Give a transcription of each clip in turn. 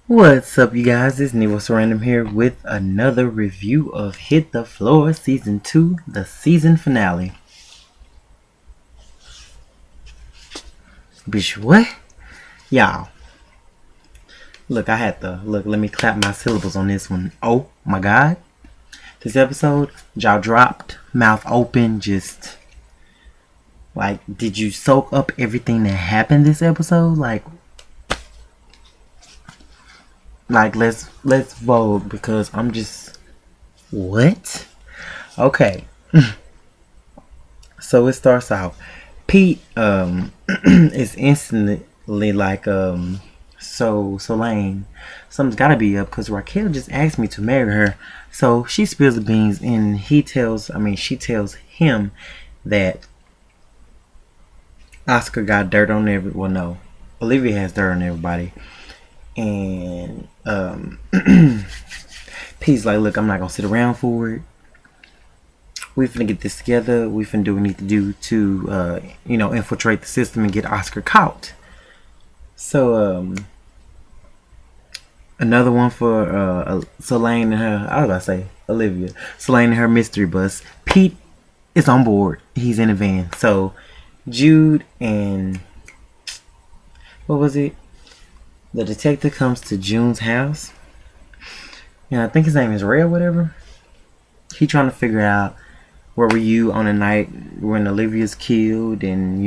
What's up, you guys? It's Nevo's Random here with another review of Hit the Floor Season 2, the season finale. Bitch, what? Y'all, look, I had to, let me clap my syllables on this one. Oh my god. This episode, jaw dropped, mouth open, just, like, did you soak up everything that happened this episode? Like, let's vote because I'm just, what? Okay. So it starts out. Pete is instantly like Lane, something's gotta be up because Raquel just asked me to marry her. So she spills the beans and she tells him that Oscar got dirt on no, Olivia has dirt on everybody. And Pete's like, look, I'm not gonna sit around for it. We finna get this together. We finna do what we need to do to, infiltrate the system and get Oscar caught. So, another one for Selene and her. I was about to say Olivia. Selene and her mystery bus. Pete is on board. He's in a van. So, Jude and what was it? The detective comes to June's house. Yeah, I think his name is Ray or whatever. He trying to figure out where were you on the night when Olivia's killed, and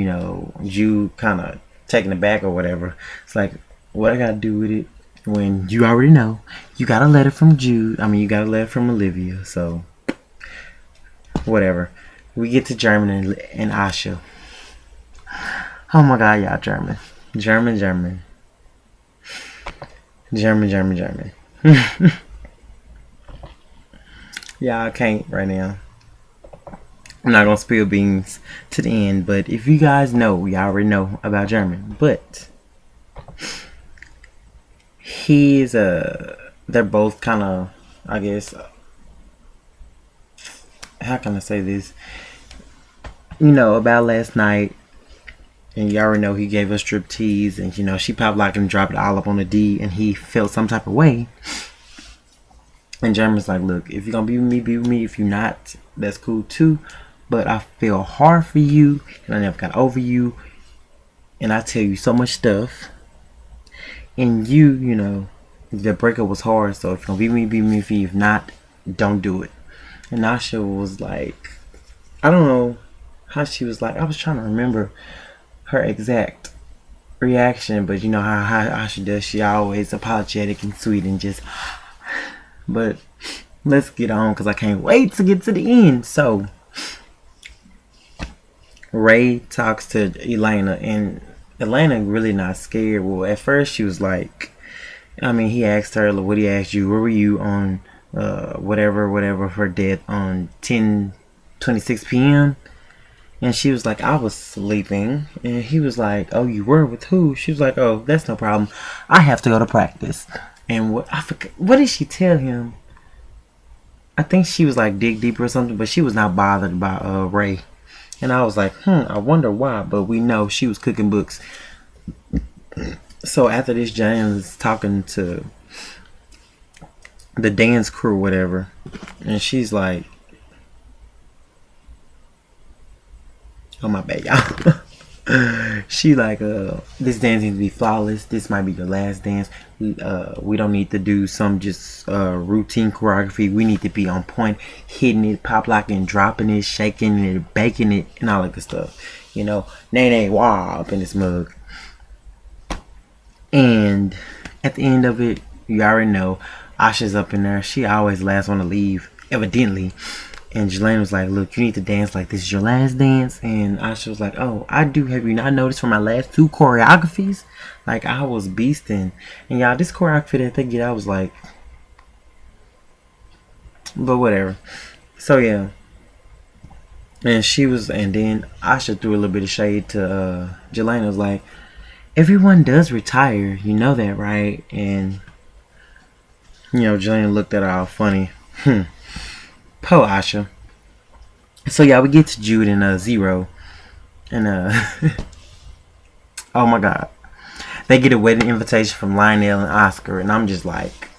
Jude kind of taking it back or whatever. It's like, what I gotta do with it when you already know you got a letter from Jude. I mean, you got a letter from Olivia, so whatever. We get to German and Asha. Oh my god, y'all, German. Yeah, I can't right now. I'm not gonna spill beans to the end, but if you guys know, you already know about German. But they're both kind of, I guess, how can I say this? About last night, and you already know he gave us strip tease, and she popped locked and dropped it all up on the D, and he felt some type of way. And German's like, look, if you're gonna be with me, be with me. If you're not, that's cool too. But I feel hard for you, and I never got over you, and I tell you so much stuff. And the breakup was hard, so if you're gonna be with me, be with me. If you're not, don't do it. And Nasha was like, I don't know how she was like, I was trying to remember her exact reaction, but you know how she does, she always apologetic and sweet and just, but let's get on because I can't wait to get to the end. So Ray talks to Elena, and Elena really not scared. Well, at first she was like, he asked her, what he asked you, where were you on whatever her death on 10:26 p.m. And she was like, I was sleeping. And he was like, oh, you were with who? She was like, oh, that's no problem. I have to go to practice. And what did she tell him? I think she was like dig deeper or something, but she was not bothered by Ray. And I was like, I wonder why. But we know she was cooking books. So after this, Jane was talking to the dance crew, whatever. And she's like, oh my bad, y'all. She like, this dance needs to be flawless. This might be the last dance. We don't need to do some just routine choreography. We need to be on point, hitting it, pop locking, dropping it, shaking it, baking it, and all that good stuff. Nay wah up in this mug. And at the end of it, you already know, Asha's up in there. She always last one to leave, evidently. And Jelena was like, look, you need to dance like this is your last dance. And Asha was like, oh, I do. Have you not noticed from my last 2 choreographies? Like, I was beasting. And y'all, this choreography that they get, I was like, but whatever. So, yeah. And then Asha threw a little bit of shade to Jelena. Was like, everyone does retire. You know that, right? And, Jelena looked at her all funny. Po Asha. So yeah, we get to Jude and Zero, and oh my god, They get a wedding invitation from Lionel and Oscar, and I'm just like,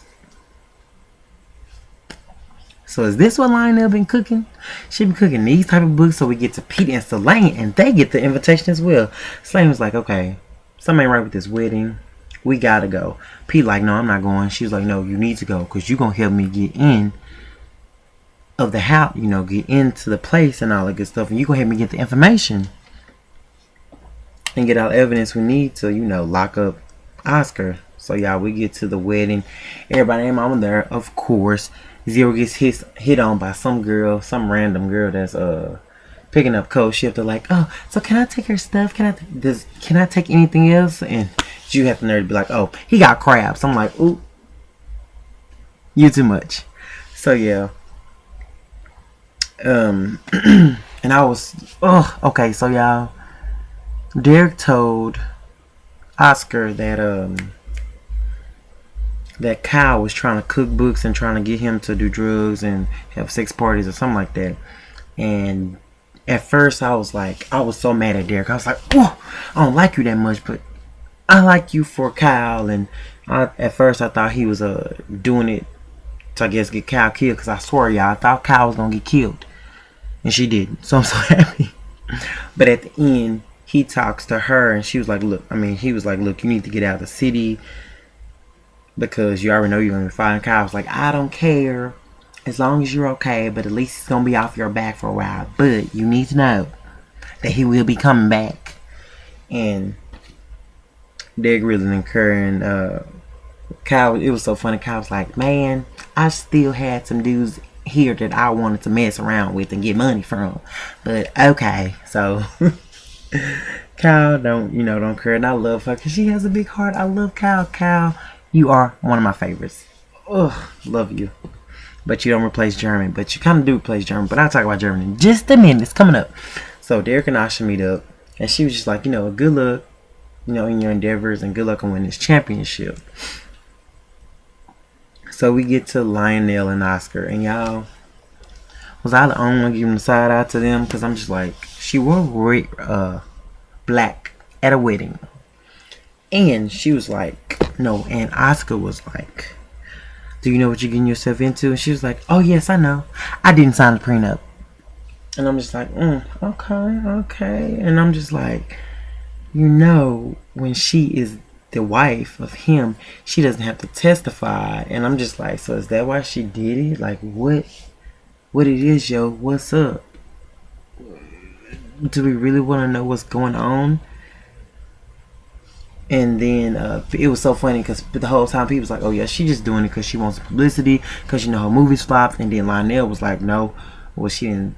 so is this what Lionel been cooking? She been cooking these type of books so we get to Pete and Selene, and they get the invitation as well. Selene was like, okay, something ain't right with this wedding. We gotta go. Pete like, no, I'm not going. She was like, no, you need to go because you gonna help me get in of the house, you know, get into the place and all that good stuff, and you gonna help me get the information and get all the evidence we need to, you know, lock up Oscar. So y'all, we get to the wedding. Everybody and mama there, of course. Zero gets hit on by some girl, some random girl that's picking up cold shift. They're like, oh, so can I take her stuff? Can I take anything else? And you have the nerve to be like, oh, he got crabs. I'm like, ooh, you too much. So yeah. And I was, oh, okay. So y'all, Derek told Oscar that that Kyle was trying to cook books and trying to get him to do drugs and have sex parties or something like that. And at first I was so mad at Derek. I was like, oh, I don't like you that much, but I like you for Kyle. And at first I thought he was doing it to, I guess, get Kyle killed, because I swear, y'all, I thought Kyle was gonna get killed, and she didn't. So I'm so happy. But at the end, he talks to her, and she was like, look, he was like, look, you need to get out of the city because you already know you're gonna be fighting. Kyle was like, I don't care as long as you're okay, but at least it's gonna be off your back for a while. But you need to know that he will be coming back. And Derek really didn't care. And Kyle, it was so funny. Kyle was like, man, I still had some dudes here that I wanted to mess around with and get money from, but okay. So Kyle don't care, and I love her because she has a big heart. I love Kyle. Kyle, you are one of my favorites. Ugh, love you. But you don't replace German. But you kind of do replace German. But I'll talk about German in just a minute. It's coming up. So Derek and Asha meet up, and she was just like, good luck, in your endeavors, and good luck on winning this championship. So we get to Lionel and Oscar, and y'all, was I the only one giving a side eye to them? Because I'm just like, she wore black at a wedding, and she was like, no, and Oscar was like, do you know what you're getting yourself into? And she was like, oh yes, I know, I didn't sign the prenup. And I'm just like, okay, and I'm just like, when she is the wife of him, she doesn't have to testify. And I'm just like, so is that why she did it? Like, what it is, yo? What's up? Do we really want to know what's going on? And then it was so funny because the whole time people was like, oh yeah, she just doing it because she wants publicity, because her movies flopped. And then Lionel was like, no, well, she didn't.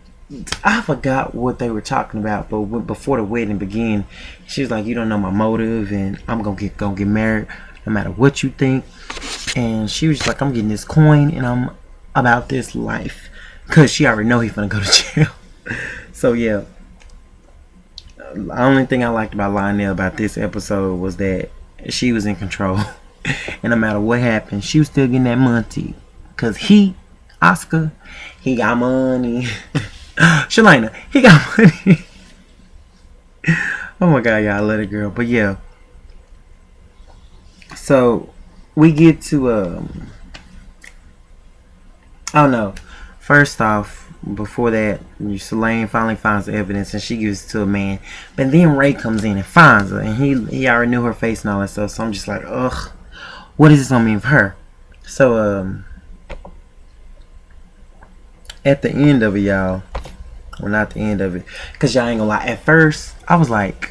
I forgot what they were talking about, but before the wedding began, she was like, you don't know my motive, and I'm gonna get married no matter what you think. And she was just like, I'm getting this coin, and I'm about this life, because she already know he's gonna go to jail. So yeah, the only thing I liked about Lionel about this episode was that she was in control. And no matter what happened, she was still getting that money, because Oscar, he got money. Shalana, he got money. Oh my god, y'all, I love it, girl. But yeah, so we get to oh no, first off, before that, Selene finally finds the evidence and she gives it to a man, but then Ray comes in and finds her, and he already knew her face and all that stuff. So I'm just like, ugh, what is this gonna mean for her? So at the end of it, y'all, well, not the end of it, because y'all ain't gonna lie, at first I was like,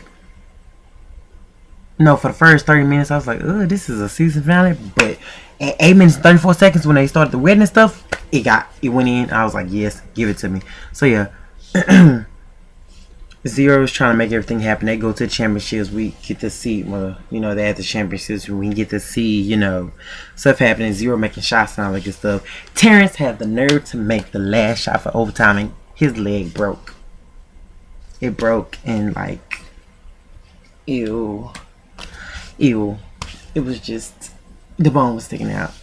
no, for the first 30 minutes I was like, oh, this is a season finale. But at 8 minutes and 34 seconds when they started the wedding and stuff, it went in. I was like, yes, give it to me. So yeah, Zero is trying to make everything happen. They go to the championships. We get to see, well, they at the championships. We get to see, stuff happening. Zero making shots and all that good stuff. Terrence had the nerve to make the last shot for overtime, and his leg broke. It broke, and like, ew. It was just, the bone was sticking out.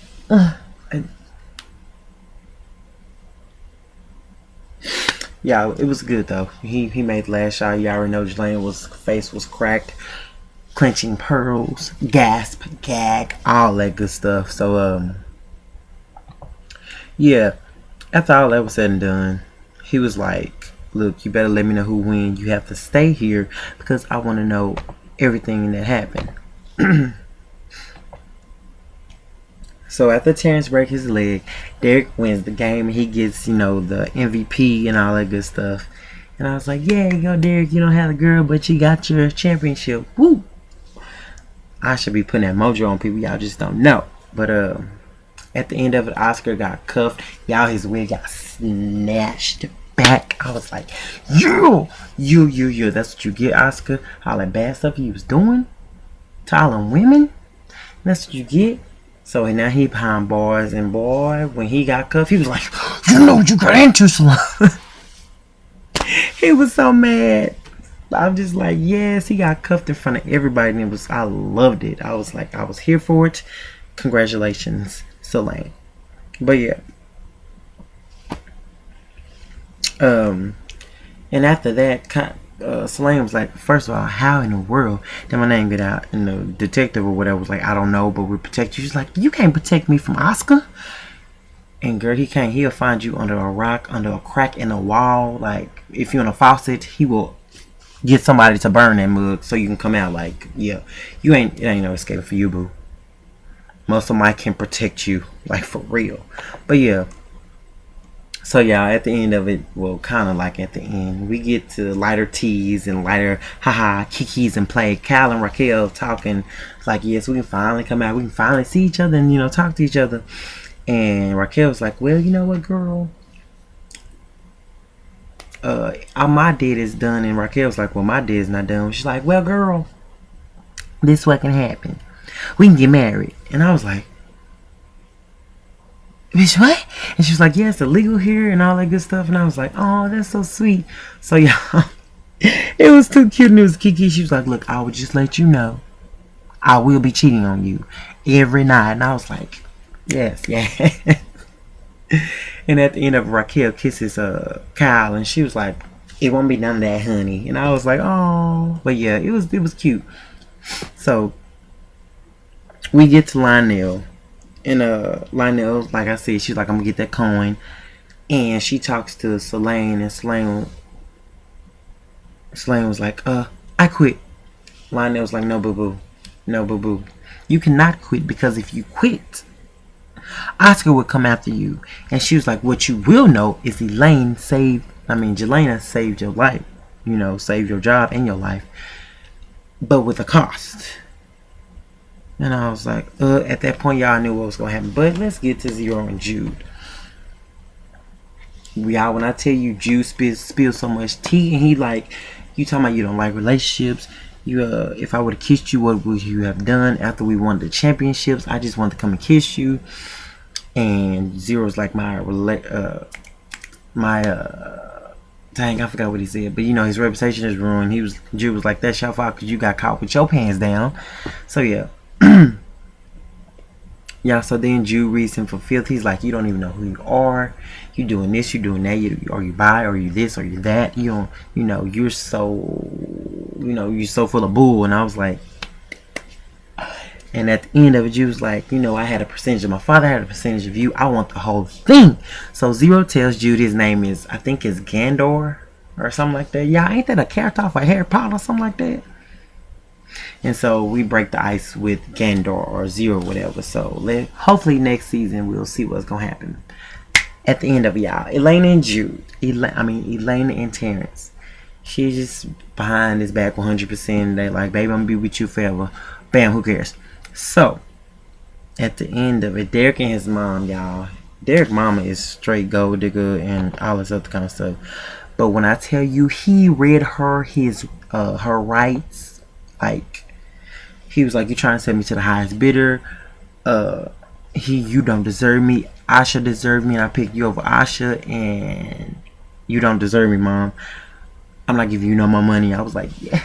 Yeah, it was good though. He made the last shot. You already know Jelena face was cracked. clenching pearls, gasp, gag, all that good stuff. So yeah, after all that was said and done, he was like, look, you better let me know who win. You have to stay here because I want to know everything that happened. So after Terrence breaks his leg, Derek wins the game and he gets, the MVP and all that good stuff. And I was like, yeah, you go, Derek, you don't have a girl, but you got your championship. Woo! I should be putting that mojo on people. Y'all just don't know. But at the end of it, Oscar got cuffed. Y'all, his wig got snatched back. I was like, you. That's what you get, Oscar. All that bad stuff he was doing to all them women. That's what you get. So now he behind bars, and boy, when he got cuffed, he was like, you know what you got into, Salon. He was so mad. I'm just like, yes, he got cuffed in front of everybody, and I loved it. I was like, I was here for it. Congratulations, Solange. But yeah. And after that, Solange was like, first of all, how in the world did my name get out? And the detective or whatever was like, I don't know, but we'll protect you. She's like, you can't protect me from Oscar. And girl, he can't. He'll find you under a rock, under a crack in the wall. Like, if you're in a faucet, he will get somebody to burn that mug so you can come out. Like, yeah, it ain't no escape for you, boo. Most of mine can protect you, like, for real. But yeah. So yeah, at the end of it, well, kind of like at the end, we get to lighter tease and lighter haha kikis and play. Kyle and Raquel talking. It's like, yes, we can finally come out. We can finally see each other and talk to each other. And Raquel was like, well, you know what, girl? My date is done. And Raquel was like, well, my date is not done. She's like, well, girl, this what can happen. We can get married. And I was like, bitch, what? And she was like, yeah, it's illegal here and all that good stuff. And I was like, oh, that's so sweet. So yeah, it was too cute. And it was Kiki. She was like, look, I would just let you know I will be cheating on you every night. And I was like, yes, yeah. And at the end of Raquel kisses Kyle, and she was like, it won't be none of that, honey. And I was like, oh. But yeah, it was cute. So we get to Lionel. And Lionel, like I said, she's like, I'm gonna get that coin. And she talks to Solange, and Solange was like, I quit. Lionel was like, no, boo-boo. No, boo-boo. You cannot quit, because if you quit, Oscar will come after you. And she was like, what you will know is Jelena saved your life. Saved your job and your life. But with a cost. And I was like, at that point, y'all knew what was going to happen. But let's get to Zero and Jude. Y'all, when I tell you Jude spills so much tea, and he like, you talking about you don't like relationships. If I would have kissed you, what would you have done? After we won the championships, I just wanted to come and kiss you. And Zero's like, dang, I forgot what he said. But his reputation is ruined. Jude was like, that's your fault because you got caught with your pants down. So yeah. Yeah, so then Jude reads him for filth. He's like, you don't even know who you are. You doing this, you doing that. Are you bi? Are you this? Are you that? You're so, you're so full of bull. And I was like, and at the end of it, Jude was like, I had a percentage of my father, had a percentage of you. I want the whole thing. So Zero tells Jude his name is, I think it's Gandor or something like that. Yeah, ain't that a character off of Harry Potter or something like that? And so we break the ice with Gandor or Zero, whatever. So hopefully next season we'll see what's gonna happen. At the end of it, y'all, Elena and Jude. Elena and Terrence. She's just behind his back 100%. They like, baby, I'm gonna be with you forever. Bam, who cares? So at the end of it, Derek and his mom, y'all. Derek's mama is straight gold digger and all this other kind of stuff. But when I tell you, he read her her rights. Like, he was like, you trying to send me to the highest bidder. You don't deserve me. Asha deserved me, and I picked you over Asha, and you don't deserve me, Mom. I'm not giving you no more money. I was like, yeah.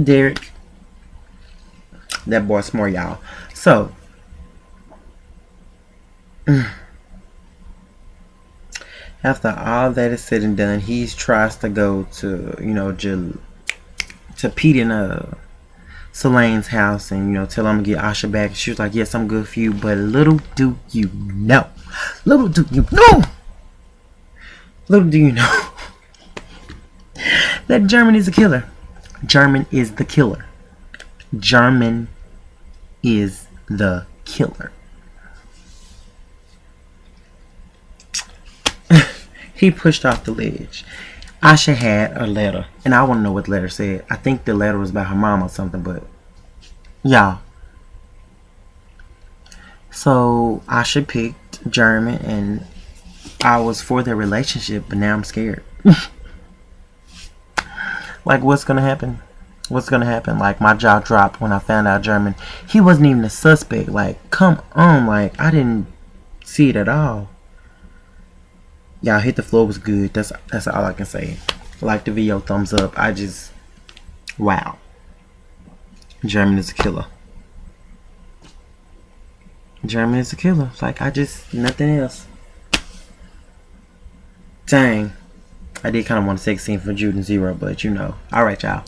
Derek. That boy smart, y'all. So, after all that is said and done, he tries to go to, to Pete and Selene's house and, you know, tell her I'm gonna get Asha back. She was like, yes, I'm good for you, but little do you know. Little do you know. Little do you know that German is a killer. German is the killer. German is the killer. He pushed off the ledge. Asha had a letter, and I want to know what the letter said. I think the letter was about her mom or something, but y'all. So Asha picked German, and I was for their relationship, but now I'm scared. Like, what's gonna happen? What's gonna happen? Like, my jaw dropped when I found out German. He wasn't even a suspect. Like, come on. Like, I didn't see it at all. Y'all, Hit the Floor was good. That's all I can say. Like the video, thumbs up. Wow. German is a killer. German is a killer. Like, nothing else. Dang. I did kind of want a sex scene for Jude and Zero, but you know. Alright, y'all.